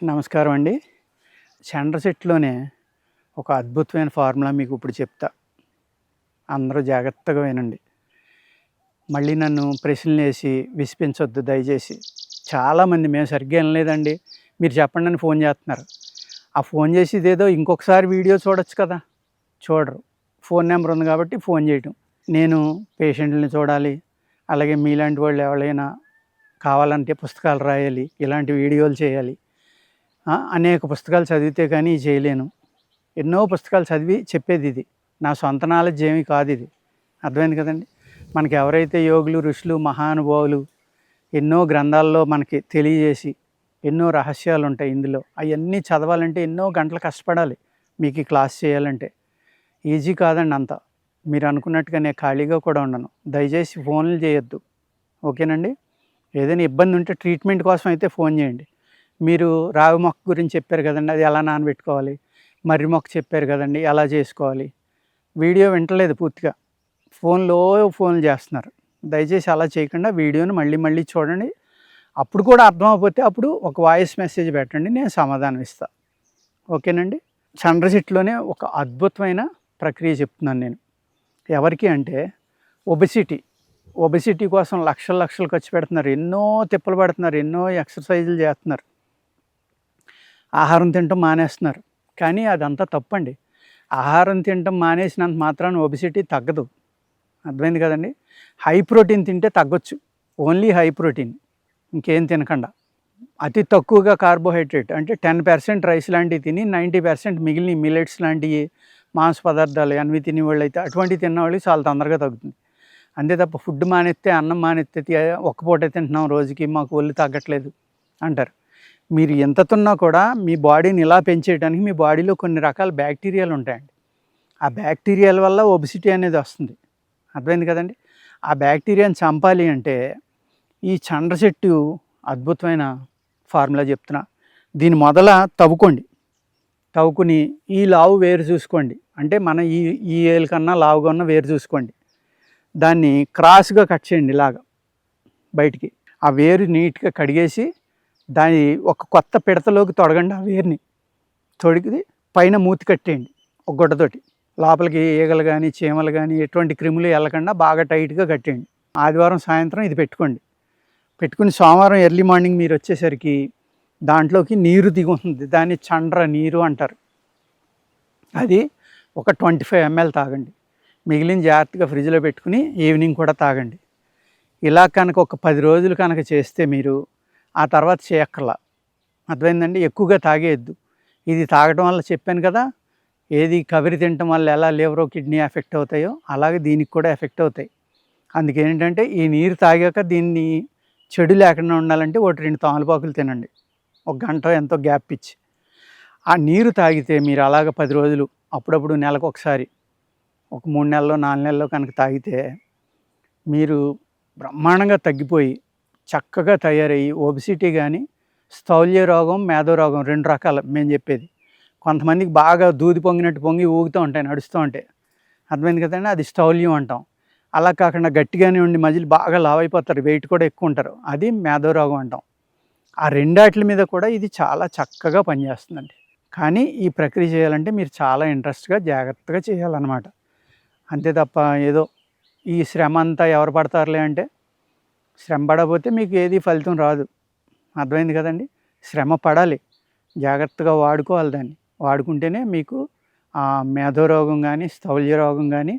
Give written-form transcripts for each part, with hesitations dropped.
నమస్కారం అండి. సెంట్రసెట్‌లోనే ఒక అద్భుతమైన ఫార్ములా మీకు ఇప్పుడు చెప్తా. అందరూ జాగ్రత్తగా వినండి. మళ్ళీ నన్ను ప్రశ్నలేసి విసిపించొద్దు దయచేసి. చాలామంది మేము సరిగ్గా వినలేదండి, మీరు చెప్పండి అని ఫోన్ చేస్తున్నారు. ఆ ఫోన్ చేసేదేదో ఇంకొకసారి వీడియో చూడొచ్చు కదా! చూడరు. ఫోన్ నెంబర్ ఉంది కాబట్టి ఫోన్ చేయటం. నేను పేషెంట్‌లని చూడాలి, అలాగే మీలాంటి వాళ్ళు ఎవరైనా కావాలంటే పుస్తకాలు రాయాలి, ఇలాంటి వీడియోలు చేయాలి. అనేక పుస్తకాలు చదివితే కానీ చేయలేను. ఎన్నో పుస్తకాలు చదివి చెప్పేది ఇది. నా సొంత నాలెడ్జ్ ఏమీ కాదు ఇది. అర్థమైంది కదండి. మనకి ఎవరైతే యోగులు, ఋషులు, మహానుభావులు ఎన్నో గ్రంథాల్లో మనకి తెలియజేసి ఎన్నో రహస్యాలు ఉంటాయి ఇందులో. అవన్నీ చదవాలంటే ఎన్నో గంటలు కష్టపడాలి. మీకు ఈ క్లాస్ చేయాలంటే ఈజీ కాదండి అంతా. మీరు అనుకున్నట్టుగా నేను ఖాళీగా కూడా ఉండను. దయచేసి ఫోన్లు చేయొద్దు, ఓకేనండి. ఏదైనా ఇబ్బంది ఉంటే ట్రీట్మెంట్ కోసం అయితే ఫోన్ చేయండి. మీరు రావి మొక్క గురించి చెప్పారు కదండి, అది ఎలా నానబెట్టుకోవాలి, మర్రి మొక్క చెప్పారు కదండి ఎలా చేసుకోవాలి, వీడియో వింటలేదు పూర్తిగా, ఫోన్లు చేస్తున్నారు. దయచేసి అలా చేయకుండా వీడియోని మళ్ళీ మళ్ళీ చూడండి. అప్పుడు కూడా అర్థమైపోతే అప్పుడు ఒక వాయిస్ మెసేజ్ పెట్టండి, నేను సమాధానం ఇస్తాను, ఓకేనండి. సెంట్రసెట్‌లోనే ఒక అద్భుతమైన ప్రక్రియ చెప్తున్నాను నేను. ఎవరికి అంటే ఒబెసిటీ కోసం లక్షలు ఖర్చు పెడుతున్నారు, ఎన్నో తిప్పలు పడుతున్నారు, ఎన్నో ఎక్సర్సైజులు చేస్తున్నారు, ఆహారం తినటం మానేస్తున్నారు. కానీ అదంతా తప్పండి. ఆహారం తినటం మానేసినంత మాత్రాన ఒబెసిటీ తగ్గదు. అర్థమైంది కదండి. హై ప్రోటీన్ తింటే తగ్గొచ్చు, ఓన్లీ హై ప్రోటీన్, ఇంకేం తినకుండా. అతి తక్కువగా కార్బోహైడ్రేట్ అంటే 10% రైస్ లాంటివి తిని 90% మిగిలిన మిల్లెట్స్ లాంటివి, మాంస పదార్థాలు అన్నీ తినేవాళ్ళు అయితే అటువంటివి తిన్నవాళ్ళకి చాలా తొందరగా తగ్గుతుంది. అంతే తప్ప ఫుడ్ మానేస్తే, అన్నం మానేస్తే ఒక్క పూటే తింటున్నాం రోజుకి, మాకు ఒళ్ళు తగ్గట్లేదు అంటారు. మీరు ఎంత తిన్నా కూడా మీ బాడీని ఇలా పెంచేయడానికి మీ బాడీలో కొన్ని రకాల బ్యాక్టీరియాలు ఉంటాయండి. ఆ బ్యాక్టీరియాల వల్ల ఒబెసిటీ అనేది వస్తుంది. అర్థమైంది కదండి. ఆ బ్యాక్టీరియాని చంపాలి అంటే ఈ సెంట్రసెట్ అద్భుతమైన ఫార్ములా చెప్తున్నా. దీని మొదల తవ్వుకుని ఈ లావు వేరు చూసుకోండి, అంటే మన ఈ ఏలు కన్నా లావుగా ఉన్న వేరు చూసుకోండి. దాన్ని క్రాస్గా కట్ చేయండి ఇలాగా బయటికి. ఆ వేరు నీట్గా కడిగేసి దాని ఒక కొత్త పిడతలోకి తొడగండి. ఆ వేరుని తొడిగి పైన మూతి కట్టేయండి ఒక గుడ్డతోటి. లోపలికి ఈగలు కానీ చీమలు కానీ ఎటువంటి క్రిములు వెళ్ళకుండా బాగా టైట్గా కట్టేయండి. ఆదివారం సాయంత్రం ఇది పెట్టుకుని సోమవారం ఎర్లీ మార్నింగ్ మీరు వచ్చేసరికి దాంట్లోకి నీరు దిగుతుంది. దాన్ని చండ్ర నీరు అంటారు. అది ఒక 25 ml తాగండి. మిగిలిన జాగ్రత్తగా ఫ్రిడ్జ్లో పెట్టుకుని ఈవినింగ్ కూడా తాగండి. ఇలా కనుక ఒక 10 రోజులు కనుక చేస్తే మీరు ఆ తర్వాత చేయక్కర్లా. అర్థమైందండి. ఎక్కువగా తాగేయద్దు. ఇది తాగడం వల్ల చెప్పాను కదా, ఏది కవిరి తినటం వల్ల ఎలా లివర్ కిడ్నీ ఎఫెక్ట్ అవుతాయో అలాగే దీనికి కూడా ఎఫెక్ట్ అవుతాయి. అందుకేంటంటే ఈ నీరు తాగాక దీన్ని చెడు లేకుండా ఉండాలంటే 1-2 తమలపాకులు తినండి, ఒక గంట ఎంతో గ్యాప్ ఇచ్చి. ఆ నీరు తాగితే మీరు అలాగ 10 రోజులు, అప్పుడప్పుడు నెలకు ఒకసారి, ఒక 3 నెలల్లో 4 నెలల్లో కనుక తాగితే మీరు బ్రహ్మాండంగా తగ్గిపోయి చక్కగా తయారయ్యి ఒబెసిటీ కానీ, స్థౌల్య రోగం, మేధో రోగం 2 రకాలు మేము చెప్పేది. కొంతమందికి బాగా దూది పొంగినట్టు పొంగి ఊగుతూ ఉంటాయి, నడుస్తూ ఉంటాయి. అర్థమైంది కదండి, అది స్థౌల్యం అంటాం. అలా కాకుండా గట్టిగానే ఉండి మధ్యలో బాగా లావైపోతారు, వెయిట్ కూడా ఎక్కువ ఉంటారు, అది మేధో రోగం అంటాం. ఆ రెండాట్ల మీద కూడా ఇది చాలా చక్కగా పనిచేస్తుందండి. కానీ ఈ ప్రక్రియ చేయాలంటే మీరు చాలా ఇంట్రెస్ట్గా జాగ్రత్తగా చేయాలన్నమాట. అంతే తప్ప ఏదో ఈ శ్రమ అంతా ఎవరు పడతారులే అంటే, శ్రమ పడకపోతే మీకు ఏది ఫలితం రాదు. అర్థమైంది కదండి. శ్రమ పడాలి, జాగ్రత్తగా వాడుకోవాలి. దాన్ని వాడుకుంటేనే మీకు మేధో రోగం కానీ, స్థౌల్య రోగం కానీ,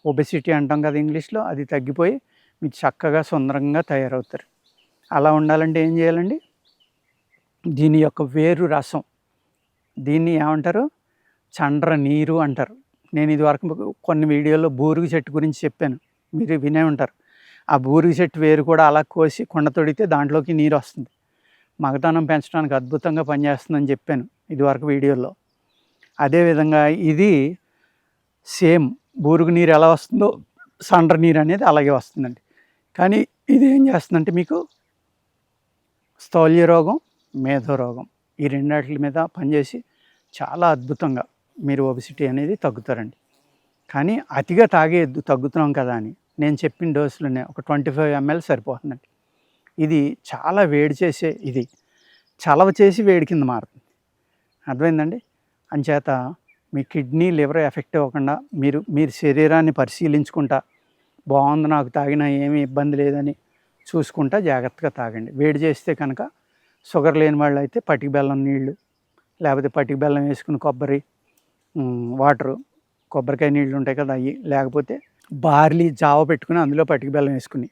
ఒబెసిటీ అంటాం కదా ఇంగ్లీష్లో, అది తగ్గిపోయి మీకు చక్కగా సుందరంగా తయారవుతారు. అలా ఉండాలంటే ఏం చేయాలండి, దీని యొక్క వేరు రసం, దీన్ని ఏమంటారు, చండ్ర నీరు అంటారు. నేను ఇదివరకు కొన్ని వీడియోలో బూరుగు చెట్టు గురించి చెప్పాను, మీరు వినే ఉంటారు. ఆ బూరుగు చెట్టు వేరు కూడా అలా కోసి కుండ తొడిగితే దాంట్లోకి నీరు వస్తుంది. మగతనం పెంచడానికి అద్భుతంగా పనిచేస్తుందని చెప్పాను ఇదివరకు వీడియోలో. అదేవిధంగా ఇది సేమ్ బూరుగు నీరు ఎలా వస్తుందో సండ్ర నీరు అనేది అలాగే వస్తుందండి. కానీ ఇది ఏం చేస్తుందంటే మీకు స్థౌల్య రోగం, మేధో రోగం ఈ రెండాటి మీద పనిచేసి చాలా అద్భుతంగా మీరు ఒబెసిటీ అనేది తగ్గుతారండి. కానీ అతిగా తాగేయద్దు, తగ్గుతున్నాం కదా అని. నేను చెప్పిన డోసులోనే ఒక 25 ml సరిపోతుందండి. ఇది చాలా వేడి చేసే, ఇది చలవ చేసి వేడి కింద మారుతుంది. అర్థమైందండి? అంచేత మీ కిడ్నీ, లివర్ ఎఫెక్ట్ అవ్వకుండా మీరు శరీరాన్ని పరిశీలించుకుంటా, బాగుంది నాకు తాగినా ఏమీ ఇబ్బంది లేదని చూసుకుంటా జాగ్రత్తగా తాగండి. వేడి చేస్తే కనుక షుగర్ లేని వాళ్ళు అయితే పటిక బెల్లం నీళ్ళు, లేకపోతే పటిక బెల్లం వేసుకుని కొబ్బరి వాటరు, కొబ్బరికాయ నీళ్ళు ఉంటాయి కదా అవి, లేకపోతే బార్లీ జావ పెట్టుకుని అందులో పటిక బెల్లం వేసుకుని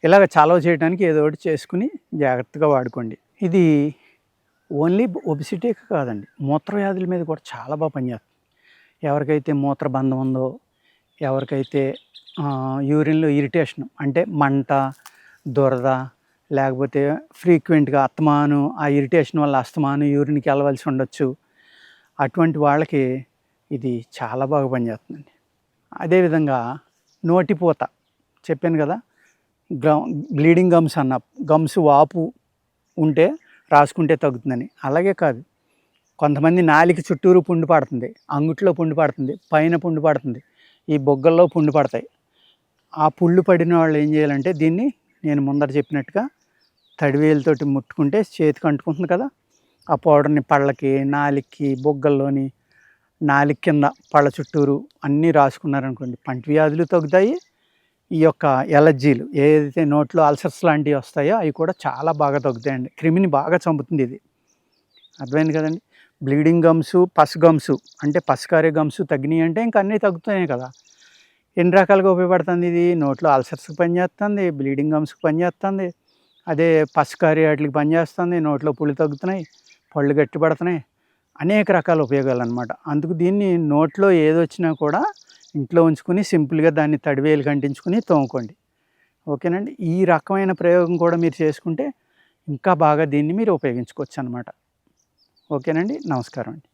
ఇలాగ చలవ చేయడానికి ఏదో ఒకటి చేసుకుని జాగ్రత్తగా వాడుకోండి. ఇది ఓన్లీ ఒబిసిటీ కాదండి, మూత్ర వ్యాధుల మీద కూడా చాలా బాగా పనిచేస్తుంది. ఎవరికైతే మూత్రబంధం ఉందో, ఎవరికైతే యూరిన్లో ఇరిటేషన్ అంటే మంట, దురద, లేకపోతే ఫ్రీక్వెంట్గా అస్తమాను ఆ ఇరిటేషన్ వల్ల అస్తమాను యూరిన్కి వెళ్ళవలసి ఉండొచ్చు, అటువంటి వాళ్ళకి ఇది చాలా బాగా పనిచేస్తుందండి. అదేవిధంగా నోటిపూత చెప్పాను కదా, బ్లీడింగ్ గమ్స్ అన్న, గమ్స్ వాపు ఉంటే రాసుకుంటే తగ్గుతుందని. అలాగే కాదు, కొంతమంది నాలిక చుట్టూరు పుండు పడుతుంది, అంగుట్లో పుండు పడుతుంది, పైన పుండు పడుతుంది, ఈ బొగ్గల్లో పుండు పడతాయి. ఆ పుళ్ళు పడిన వాళ్ళు ఏం చేయాలంటే దీన్ని నేను ముందర చెప్పినట్టుగా తడివేలుతోటి ముట్టుకుంటే చేతికి అంటుకుంటుంది కదా, ఆ పౌడర్ని పళ్ళకి, నాలికి, బొగ్గల్లోని, నాలిక కింద, పళ్ళ చుట్టూరు అన్నీ రాసుకున్నారనుకోండి, పంటి వ్యాధులు తగ్గుతాయి. ఈ యొక్క ఎలర్జీలు ఏదైతే నోట్లో అల్సర్స్ లాంటివి వస్తాయో అవి కూడా చాలా బాగా తగ్గుతాయండి. క్రిమిని బాగా చంపుతుంది ఇది. అర్థమైంది కదండి? బ్లీడింగ్ గమ్స్, పస్ గమ్స్ అంటే పసుకారే గమ్స్ తగ్గినాయి అంటే ఇంకా అన్నీ తగ్గుతాయి కదా. ఎన్ని రకాలుగా ఉపయోగపడుతుంది ఇది? నోట్లో అల్సర్స్కి పనిచేస్తుంది, బ్లీడింగ్ గమ్స్కి పనిచేస్తుంది, అదే పసుకారే వాటికి పనిచేస్తుంది, నోట్లో పుళ్ళు తగ్గుతున్నాయి, పళ్ళు గట్టిపడుతున్నాయి, అనేక రకాల ఉపయోగాలు అనమాట. అందుకు దీన్ని నోట్లో ఏదొచ్చినా కూడా ఇంట్లో ఉంచుకుని సింపుల్గా దాన్ని తడివేలు కంటించుకుని తోముకోండి. ఓకేనండి? ఈ రకమైన ప్రయోగం కూడా మీరు చేసుకుంటే ఇంకా బాగా దీన్ని మీరు ఉపయోగించుకోవచ్చు అనమాట. ఓకేనండి? నమస్కారం అండి.